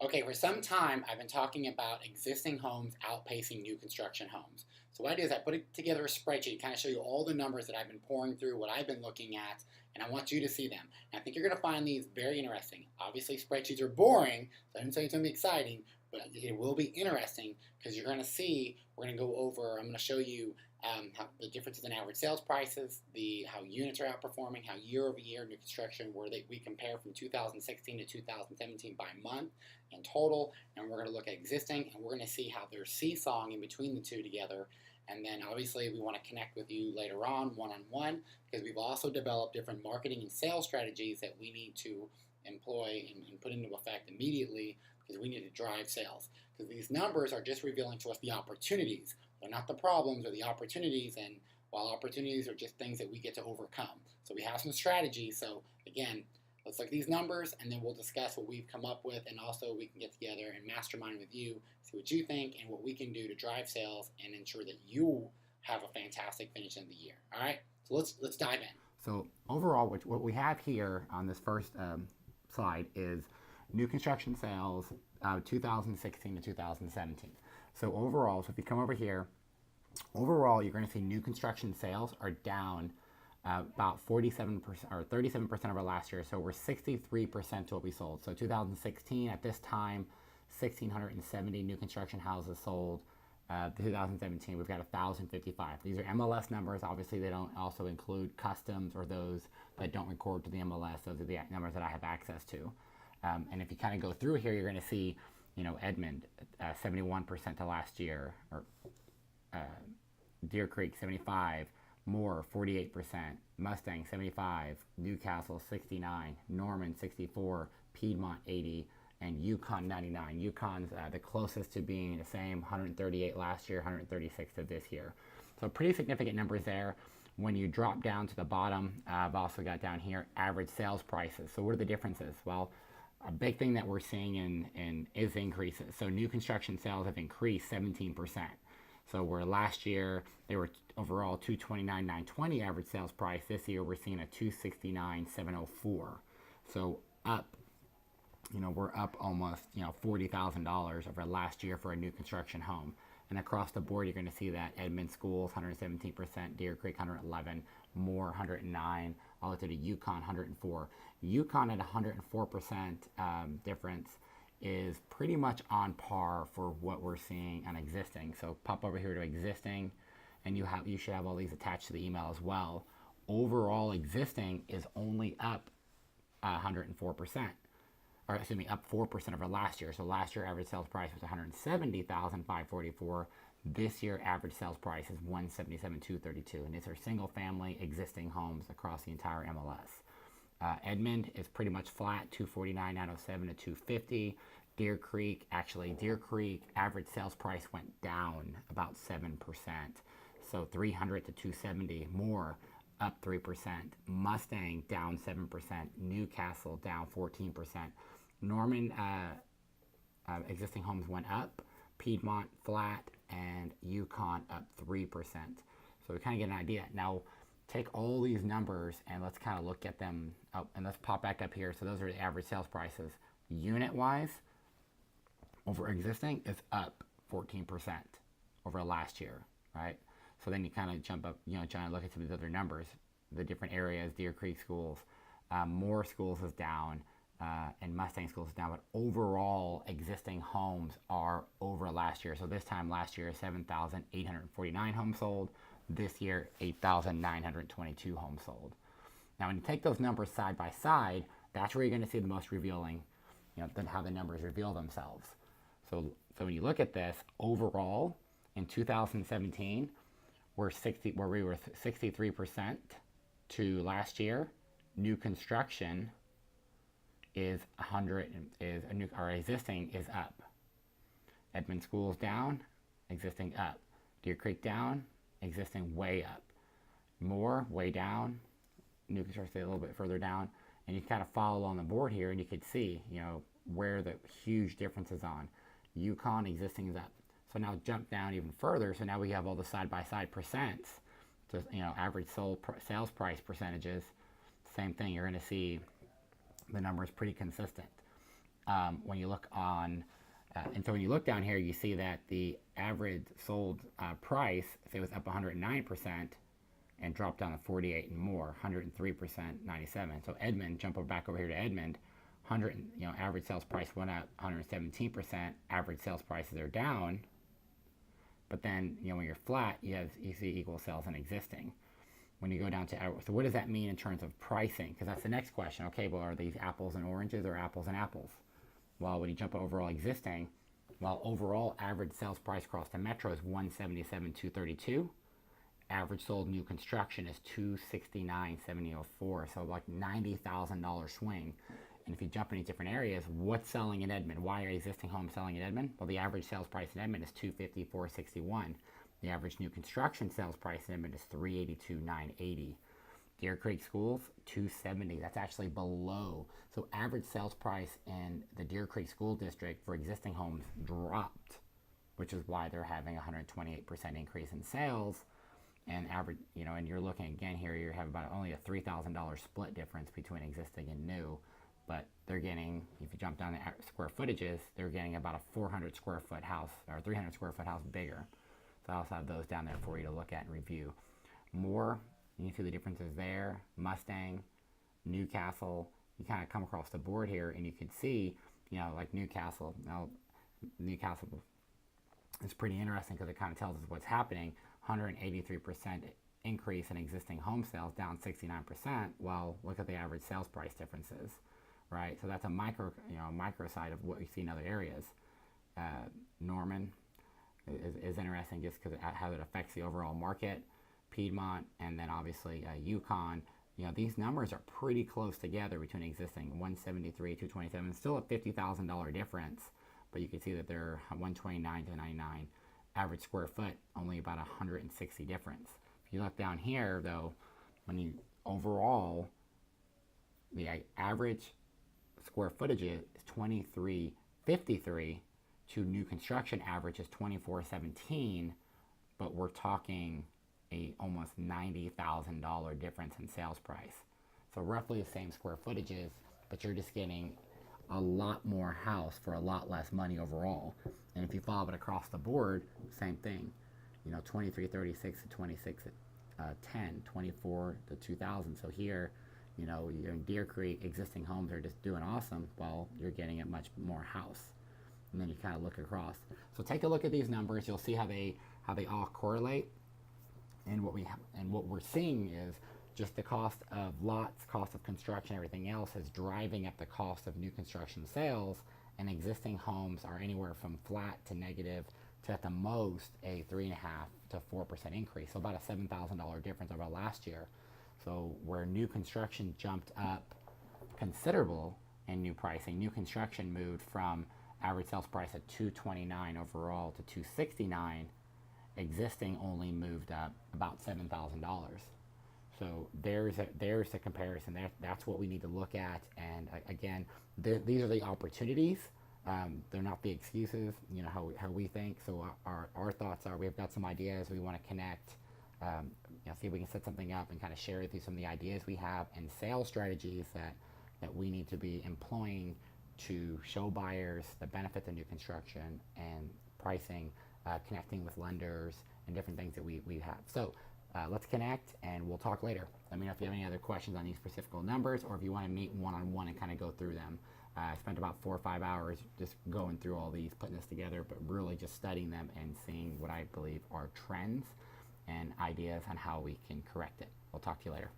Okay, for some time, I've been talking about existing homes outpacing new construction homes. So what I do is I put together a spreadsheet to kind of show you all the numbers that I've been pouring through, what I've been looking at, and I want you to see them. And I think you're going to find these very interesting. Obviously, spreadsheets are boring, so I didn't say it's going to be exciting, but it will be interesting because you're going to see, we're going to go over, I'm going to show you how the differences in average sales prices, how units are outperforming, how year over year new construction, we compare from 2016 to 2017 by month in total, and we're going to look at existing, and we're going to see how they're seesawing in between the two together. And then obviously we want to connect with you later on one because we've also developed different marketing and sales strategies that we need to employ and put into effect immediately because we need to drive sales. Because these numbers are just revealing to us the opportunities. They're not the problems or the opportunities, and while opportunities are just things that we get to overcome. So we have some strategies. So again, let's look at these numbers and then we'll discuss what we've come up with, and also we can get together and mastermind with you, see what you think and what we can do to drive sales and ensure that you have a fantastic finish in the year. All right, so let's dive in. So overall, what we have here on this first slide is new construction sales 2016 to 2017. So overall, so if you come over here, overall you're going to see new construction sales are down about 47% or 37% over last year. So we're 63% to what we sold. So 2016 at this time, 1,670 new construction houses sold. 2017, we've got 1,055. These are MLS numbers. Obviously, they don't also include customs or those that don't record to the MLS. Those are the numbers that I have access to. And if you kind of go through here, you're going to see, Edmond, 71% to last year, or Deer Creek, 75, Moore, 48%, Mustang, 75, Newcastle, 69, Norman, 64, Piedmont, 80, and Yukon, 99. Yukon's the closest to being the same, 138 last year, 136 to this year. So pretty significant numbers there. When you drop down to the bottom, I've also got down here average sales prices. So what are the differences? Well, a big thing that we're seeing is increases. So new construction sales have increased 17%. So where last year they were overall 229,920 average sales price, this year we're seeing a 269,704. So up, we're up almost $40,000 over last year for a new construction home. And across the board, you're going to see that Edmond Schools 117%, Deer Creek 111, Moore 109, all the way to Yukon 104. Yukon at 104% difference is pretty much on par for what we're seeing on existing. So pop over here to existing, and you should have all these attached to the email as well. Overall, existing is only up 104%. Or excuse me, up 4% over last year. So last year average sales price was 170,544. This year average sales price is 177,232, and these are single family existing homes across the entire MLS. Edmond is pretty much flat, 249,907 to 250. Deer Creek average sales price went down about 7%, so 300 to 270. Moore up 3%. Mustang down 7%. Newcastle down 14%. Norman existing homes went up. Piedmont flat, and Yukon up 3%. So we kind of get an idea. Now take all these numbers and let's kind of look at them up, and let's pop back up here. So those are the average sales prices. Unit wise, over existing is up 14% over last year, right? So then you kind of jump up, trying to look at some of the other numbers, the different areas. Deer Creek schools, Moore schools is down, and Mustang schools is down. But overall, existing homes are over last year. So this time last year, 7,849 homes sold. This year, 8,922 homes sold. Now, when you take those numbers side by side, that's where you're going to see the most revealing, how the numbers reveal themselves. So when you look at this overall, in 2017, where we were 63% to last year. New construction is our existing is up. Edmond Schools down, existing up. Deer Creek down, existing way up. Moore way down, new construction a little bit further down, and you kind of follow along the board here, and you could see where the huge difference is on. Yukon existing is up. So now jump down even further. So now we have all the side-by-side percents. Just average sales price percentages. Same thing. You're going to see the numbers pretty consistent. when you look on, and so when you look down here, you see that the average sold price, say, was up 109% and dropped down to 48 and more, 103%, 97. So Edmond, jump back over here to Edmond, average sales price went up 117%. Average sales prices are down, but then when you're flat, you see equal sales and existing. When you go down to, so what does that mean in terms of pricing? Because that's the next question. Okay, well, are these apples and oranges or apples and apples? Well, when you jump overall existing, well, overall average sales price across the metro is 177,232. Average sold new construction is 269,704. So like $90,000 swing. And if you jump into different areas, what's selling in Edmond? Why are existing homes selling in Edmond? Well, the average sales price in Edmond is $254,661. The average new construction sales price in Edmond is $382,980. Deer Creek Schools, $270. That's actually below. So average sales price in the Deer Creek School District for existing homes dropped, which is why they're having a 128% increase in sales. And average, and you're looking again here, you have about only a $3,000 split difference between existing and new. But they're getting, if you jump down the square footages, they're getting about a 400 square foot house or 300 square foot house bigger. So I also have those down there for you to look at and review. More, you can see the differences there. Mustang, Newcastle, you kind of come across the board here and you can see, like Newcastle. Now, Newcastle is pretty interesting because it kind of tells us what's happening. 183% increase in existing home sales, down 69%. Well, look at the average sales price differences, right? So that's a micro side of what we see in other areas. Norman is interesting just because how it affects the overall market. Piedmont, and then obviously Yukon. These numbers are pretty close together between existing 173, 227, still a $50,000 difference, but you can see that they're 129 to 99. Average square foot, only about 160 difference. If you look down here, though, overall, the average square footage is 2353 to new construction average is 2417, but we're talking a almost $90,000 difference in sales price. So roughly the same square footages, but you're just getting a lot more house for a lot less money overall. And if you follow it across the board, same thing. 2336 to 2610, 24 to 2000. So here, you're in Deer Creek, existing homes are just doing awesome. Well, you're getting a much more house. And then you kind of look across. So take a look at these numbers. You'll see how they all correlate. And what we're seeing is just the cost of lots, cost of construction, everything else is driving up the cost of new construction sales, and existing homes are anywhere from flat to negative to at the most a 3.5% to 4% increase. So about a $7,000 difference over last year. So where new construction jumped up considerable in new pricing, new construction moved from average sales price at $229 overall to $269. Existing only moved up about $7,000. So there's the comparison. That's what we need to look at. And again, these are the opportunities. They're not the excuses. How we think. So our thoughts are, we've got some ideas. We want to connect. See if we can set something up and kind of share with you some of the ideas we have and sales strategies that we need to be employing to show buyers the benefits of new construction and pricing, connecting with lenders and different things that we have. So let's connect and we'll talk later. Let me know if you have any other questions on these specific numbers, or if you want to meet one-on-one and kind of go through them. I spent about 4 or 5 hours just going through all these, putting this together, but really just studying them and seeing what I believe are trends and ideas on how we can correct it. We'll talk to you later.